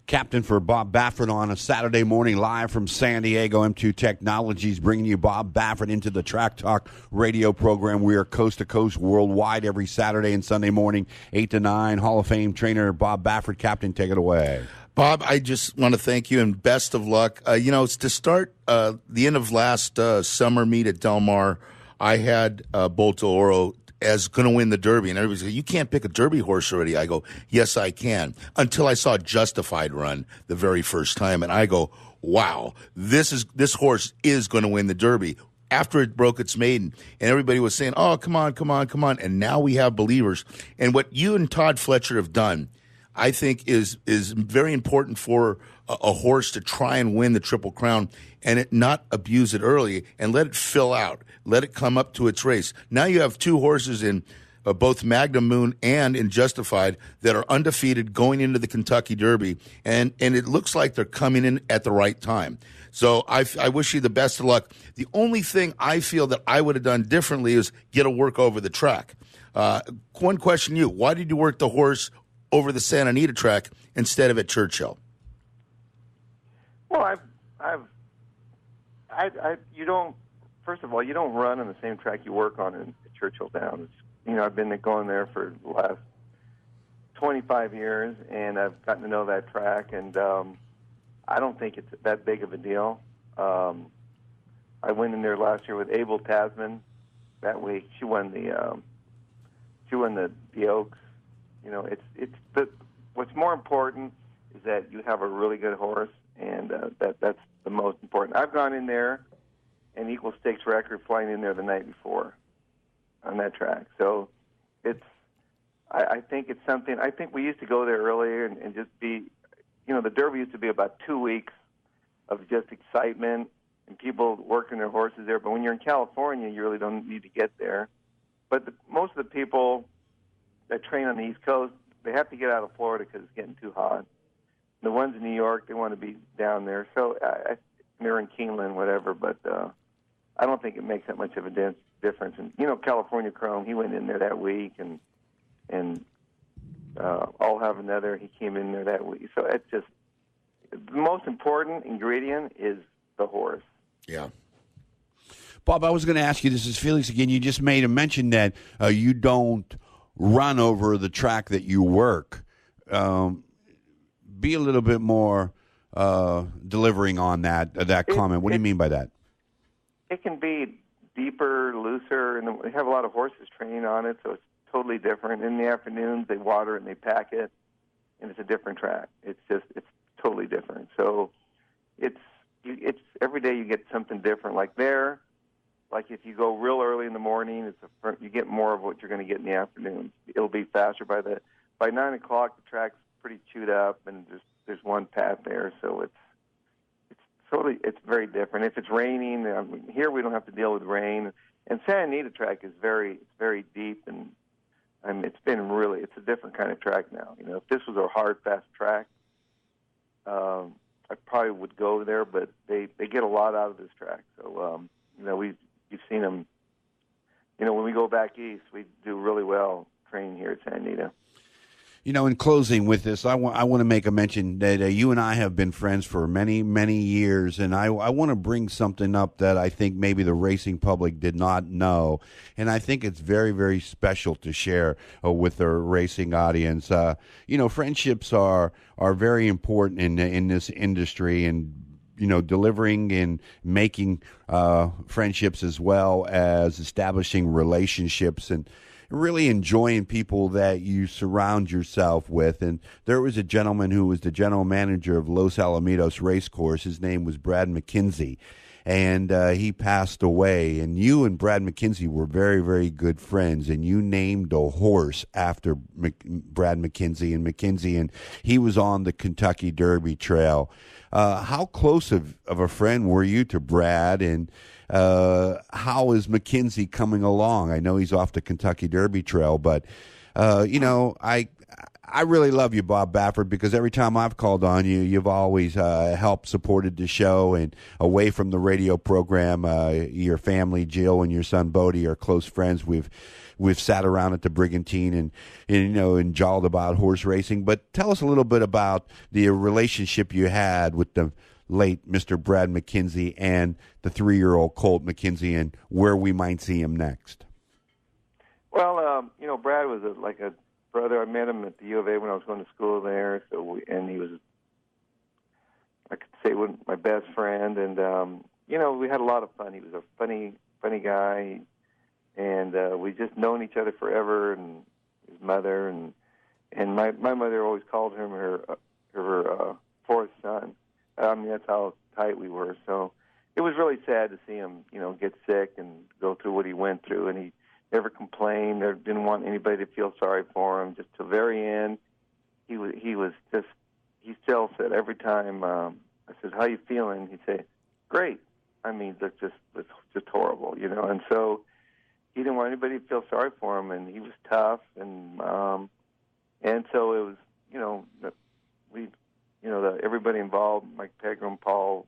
Captain for Bob Baffert on a Saturday morning live from San Diego. M2 Technologies bringing you Bob Baffert into the Track Talk radio program. We are coast to coast worldwide every Saturday and Sunday morning, 8 to 9. Hall of Fame trainer Bob Baffert. Captain, take it away. Bob, I just want to thank you and best of luck. It's to start the end of last summer meet at Del Mar, I had Bolt de Oro as going to win the Derby. And everybody said, you can't pick a Derby horse already. I go, yes, I can. Until I saw Justified run the very first time. And I go, wow, this horse is going to win the Derby. After it broke its maiden, and everybody was saying, oh, come on. And now we have believers. And what you and Todd Fletcher have done, I think is very important for a horse to try and win the Triple Crown and it not abuse it early and let it fill out. Let it come up to its race. Now you have 2 horses in both Magnum Moon and in Justified that are undefeated going into the Kentucky Derby, and it looks like they're coming in at the right time. So I wish you the best of luck. The only thing I feel that I would have done differently is get a work over the track. One question to you. Why did you work the horse over the Santa Anita track instead of at Churchill? Well, first of all, you don't run on the same track you work on in Churchill Downs. I've been going there for the last 25 years, and I've gotten to know that track, and I don't think it's that big of a deal. I went in there last year with Abel Tasman that week. She won the Oaks. What's more important is that you have a really good horse, and that's the most important. I've gone in there and equal stakes record flying in there the night before on that track. So I think it's something. I think we used to go there earlier and just be, the Derby used to be about 2 weeks of just excitement and people working their horses there. But when you're in California, you really don't need to get there. But most of the people that train on the East Coast, they have to get out of Florida because it's getting too hot. The ones in New York, they want to be down there. So they're in Keeneland, whatever. But I don't think it makes that much of a difference. And, California Chrome, he went in there that week, and I'll have another. He came in there that week. So it's just the most important ingredient is the horse. Yeah. Bob, I was going to ask you, this is Felix again. You just made a mention that you don't run over the track that you work. Be a little bit more delivering on that comment. What do you mean by that? It can be deeper, looser, and we have a lot of horses training on it, so it's totally different. In the afternoons, they water it and they pack it, and it's a different track. It's totally different. So it's every day you get something different. Like there, like if you go real early in the morning, you get more of what you're going to get in the afternoon. It'll be faster by 9 o'clock. The track's pretty chewed up, and there's one path there, so it's very different. If it's raining, here we don't have to deal with rain. And Santa Anita track is very deep, and it's a different kind of track now. If this was a hard, fast track, I probably would go there, but they get a lot out of this track. So you've seen them. When we go back east, we do really well training here at Santa Anita. In closing with this, I want to make a mention that you and I have been friends for many, many years, and I want to bring something up that I think maybe the racing public did not know, and I think it's very, very special to share with the racing audience. Friendships are very important in this industry, and delivering and making friendships as well as establishing relationships and really enjoying people that you surround yourself with. And there was a gentleman who was the general manager of Los Alamitos Racecourse. His name was Brad McKenzie, and he passed away. And you and Brad McKenzie were very, very good friends, and you named a horse after Brad McKenzie, and he was on the Kentucky Derby Trail. How close of a friend were you to Brad, and how is McKenzie coming along? I know he's off the Kentucky Derby Trail, but I really love you, Bob Baffert, because every time I've called on you, you've always helped, supported the show, and away from the radio program, your family, Jill, and your son Bodie are close friends. We've sat around at the Brigantine and jawed about horse racing. But tell us a little bit about the relationship you had with the late Mr. Brad McKenzie and the 3-year-old Colt McKenzie, and where we might see him next. Well, Brad was like a brother. I met him at the U of A when I was going to school there. And he was, I could say, my best friend. And we had a lot of fun. He was a funny guy, and we just known each other forever. And his mother and my mother always called him her fourth son. That's how tight we were. So it was really sad to see him, get sick and go through what he went through. And he never complained or didn't want anybody to feel sorry for him. Just till the very end, he still said every time I said, "How you feeling?" He'd say, "Great." That's just horrible, And so he didn't want anybody to feel sorry for him, and he was tough, and so it was, everybody involved, Mike Pegram, Paul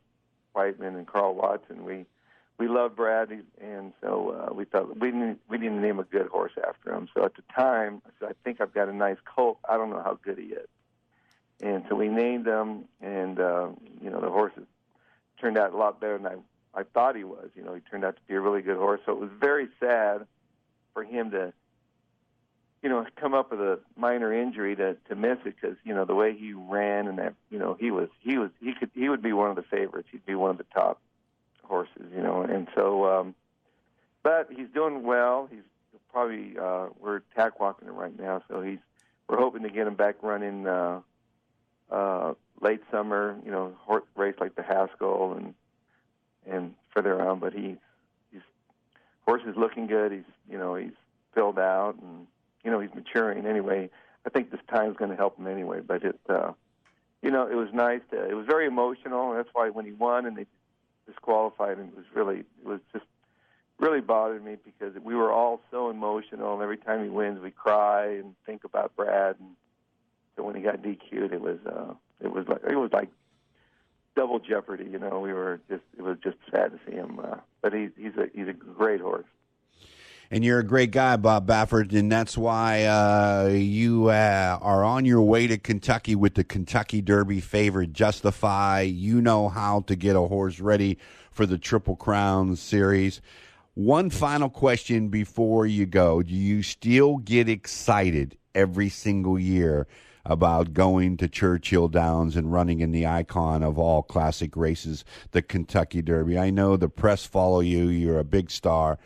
Whiteman, and Carl Watson. We loved Brad, and so we thought we didn't name a good horse after him. So at the time, I said, I think I've got a nice colt. I don't know how good he is. And so we named him, and the horses turned out a lot better than I thought he was. He turned out to be a really good horse. So it was very sad for him to, come up with a minor injury to miss it, because the way he ran and that he would be one of the favorites. He'd be one of the top horses, and so but he's doing well. He's probably we're tack walking him right now, so we're hoping to get him back running late summer, race like the Haskell and further on. But he's horse is looking good. He's filled out, and he's maturing anyway. I think this time's going to help him anyway. But it was nice. It was very emotional, and that's why when he won and they disqualified him, it was just really bothered me, because we were all so emotional, and every time he wins, we cry and think about Brad. And so when he got DQ'd, it was like double jeopardy. It was just sad to see him. But he's a great horse. And you're a great guy, Bob Baffert, and that's why you are on your way to Kentucky with the Kentucky Derby favorite, Justify. You know how to get a horse ready for the Triple Crown Series. One final question before you go. Do you still get excited every single year about going to Churchill Downs and running in the icon of all classic races, the Kentucky Derby? I know the press follow you. You're a big star.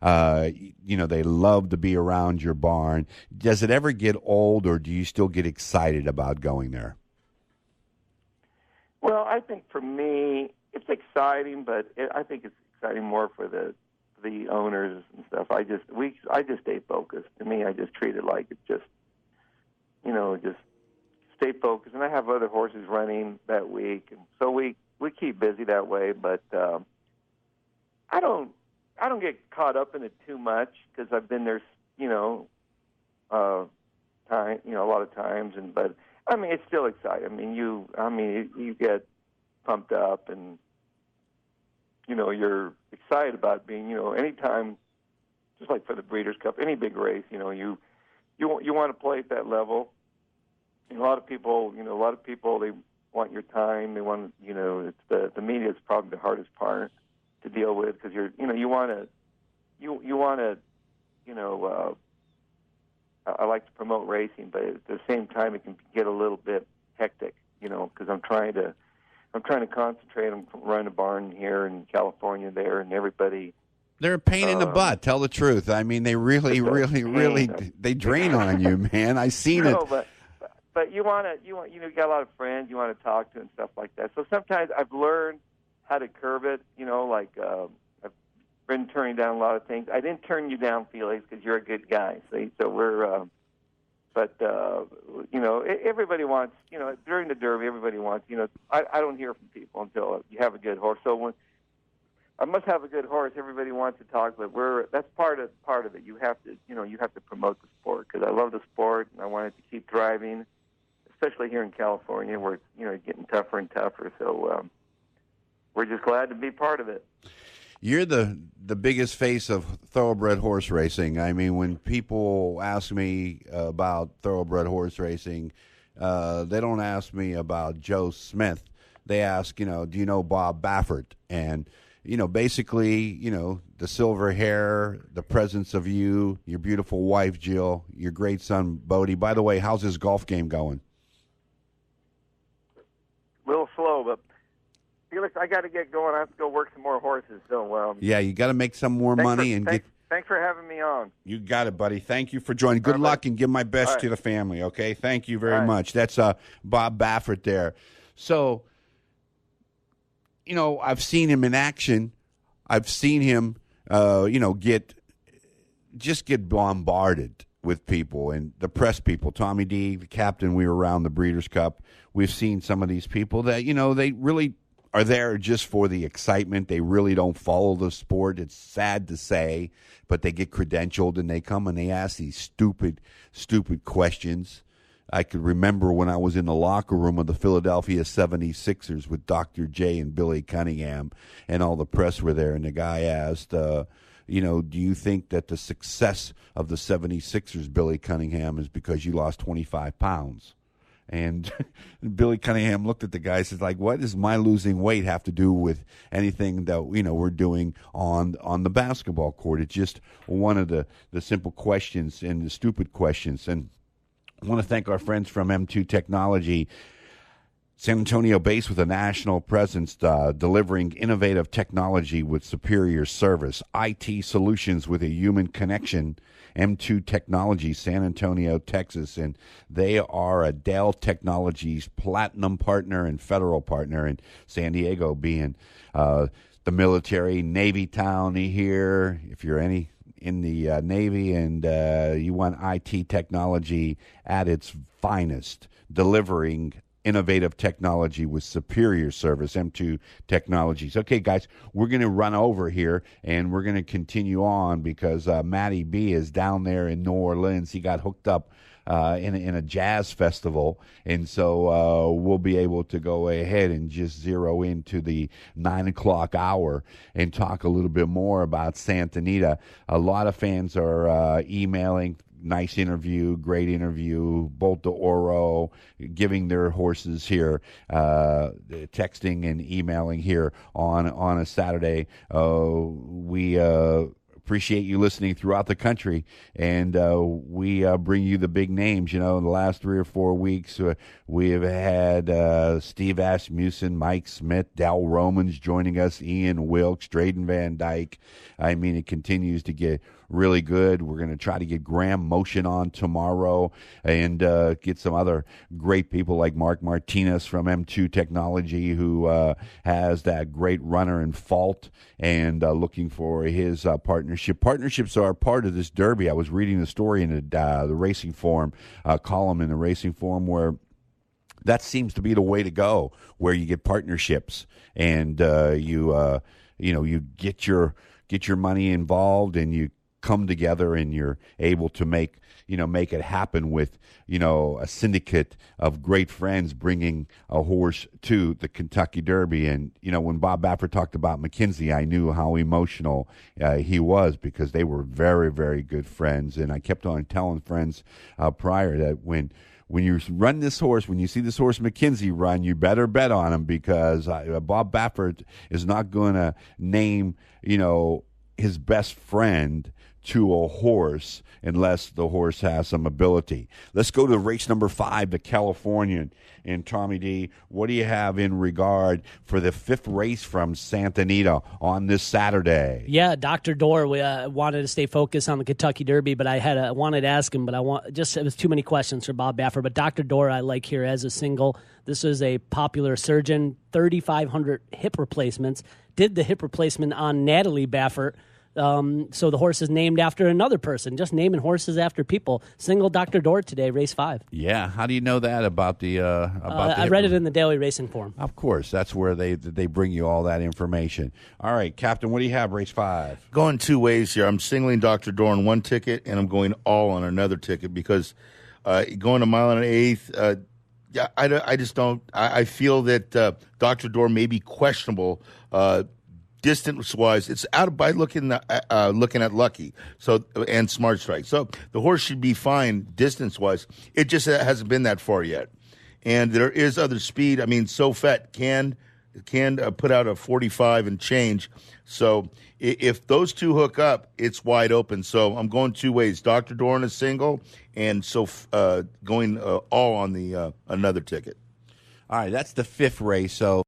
They love to be around your barn. Does it ever get old, or do you still get excited about going there? Well, I think for me, it's exciting, but I think it's exciting more for the owners and stuff. I just stay focused. To me, I just treat it like it's just, just stay focused. And I have other horses running that week, and so we keep busy that way. But I don't get caught up in it too much, because I've been there, a lot of times. But I mean, it's still exciting. You get pumped up, and you're excited about being, anytime, just like for the Breeders' Cup, any big race, you want to play at that level. And a lot of people, they want your time. They want, it's the media is probably the hardest part to deal with, because you want to, I like to promote racing, but at the same time it can get a little bit hectic, because I'm trying to concentrate on running a barn here in California there, and everybody. They're a pain in the butt. Tell the truth. I mean, they really they drain on you, man. I've seen it. But you got a lot of friends you want to talk to and stuff like that. So sometimes I've learned how to curb it. I've been turning down a lot of things. I didn't turn you down, Felix, because you're a good guy. See, so we're. Everybody wants, during the Derby, everybody wants, I don't hear from people until you have a good horse. So when I must have a good horse, everybody wants to talk, but that's part of it. You have to promote the sport, because I love the sport and I want it to keep thriving, especially here in California where it's, getting tougher and tougher. So we're just glad to be part of it. You're the biggest face of thoroughbred horse racing. I mean, when people ask me about thoroughbred horse racing, they don't ask me about Joe Smith. They ask, do you know Bob Baffert? And, basically, the silver hair, the presence of you, your beautiful wife, Jill, your great son, Bodie. By the way, how's his golf game going? A little slow, but Felix, I got to get going. I have to go work some more horses. So yeah, you got to make some more money Thanks for having me on. You got it, buddy. Thank you for joining. Good luck, and give my best to the family. Okay, thank you very much. That's Bob Baffert there. So, I've seen him in action. I've seen him, get bombarded with people and the press people. Tommy D, the captain, we were around the Breeders' Cup. We've seen some of these people that they really are there just for the excitement. They really don't follow the sport. It's sad to say, but they get credentialed and they come and they ask these stupid questions. I could remember when I was in the locker room of the Philadelphia 76ers with Dr. J and Billy Cunningham, and all the press were there, and the guy asked, do you think that the success of the 76ers, Billy Cunningham, is because you lost 25 pounds? And Billy Cunningham looked at the guy and says, like, what does my losing weight have to do with anything that, we're doing on the basketball court? It's just one of the simple questions and the stupid questions. And I want to thank our friends from M2 Technology, San Antonio based with a national presence, delivering innovative technology with superior service, IT solutions with a human connection. M2 Technology, San Antonio, Texas, and they are a Dell Technologies platinum partner and federal partner, in San Diego being the military Navy town here. If you're in the Navy and you want IT technology at its finest, delivering innovative technology with superior service, M2 Technologies. Okay, guys, we're going to run over here, and we're going to continue on because Matty B is down there in New Orleans. He got hooked up in a jazz festival, and so we'll be able to go ahead and just zero into the 9 o'clock hour and talk a little bit more about Santa Anita. A lot of fans are emailing. Nice interview, great interview. Bolt d'Oro giving their horses here, texting and emailing here on a Saturday. We appreciate you listening throughout the country, and we bring you the big names. In the last 3 or 4 weeks, we have had Steve Asmussen, Mike Smith, Dal Romans joining us, Ian Wilkes, Drayden Van Dyke. I mean, it continues to get really good. We're going to try to get Graham Motion on tomorrow and get some other great people like Mark Martinez from M2 Technology, who has that great runner in Fault, and looking for his partnership. Partnerships are part of this Derby. I was reading the story in the Racing Forum column in the Racing Forum where that seems to be the way to go, where you get partnerships and you get your money involved and you come together and you're able to make it happen with, a syndicate of great friends bringing a horse to the Kentucky Derby. And, when Bob Baffert talked about McKenzie, I knew how emotional he was, because they were very, very good friends. And I kept on telling friends prior that when you run this horse, when you see this horse McKenzie run, you better bet on him, because Bob Baffert is not going to name, his best friend to a horse unless the horse has some ability. Let's go to race number 5, the Californian. And Tommy D, what do you have in regard for the 5th race from Santa Anita on this Saturday? Yeah, Dr. Dorr, we wanted to stay focused on the Kentucky Derby, but I wanted to ask him, but it was too many questions for Bob Baffert. But Dr. Dorr, I like here as a single. This is a popular surgeon, 3,500 hip replacements. Did the hip replacement on Natalie Baffert. So the horse is named after another person, just naming horses after people. Single Dr. Dorr today, race 5. Yeah, how do you know that about the? I read it in the Daily Racing Forum. Of course, that's where they bring you all that information. All right, Captain, what do you have, race 5? Going 2 ways here. I'm singling Dr. Dorr on one ticket, and I'm going all on another ticket, because going a mile and an eighth. Yeah, I just don't. I feel that Dr. Dorr may be questionable. Distance-wise, it's out by looking at Lucky and Smart Strike. So the horse should be fine distance-wise. It just hasn't been that far yet. And there is other speed. I mean, Sofet can put out a 45 and change. So if those two hook up, it's wide open. So I'm going 2 ways: Dr. Dorr in a single, and going all on the another ticket. All right, that's the 5th race. So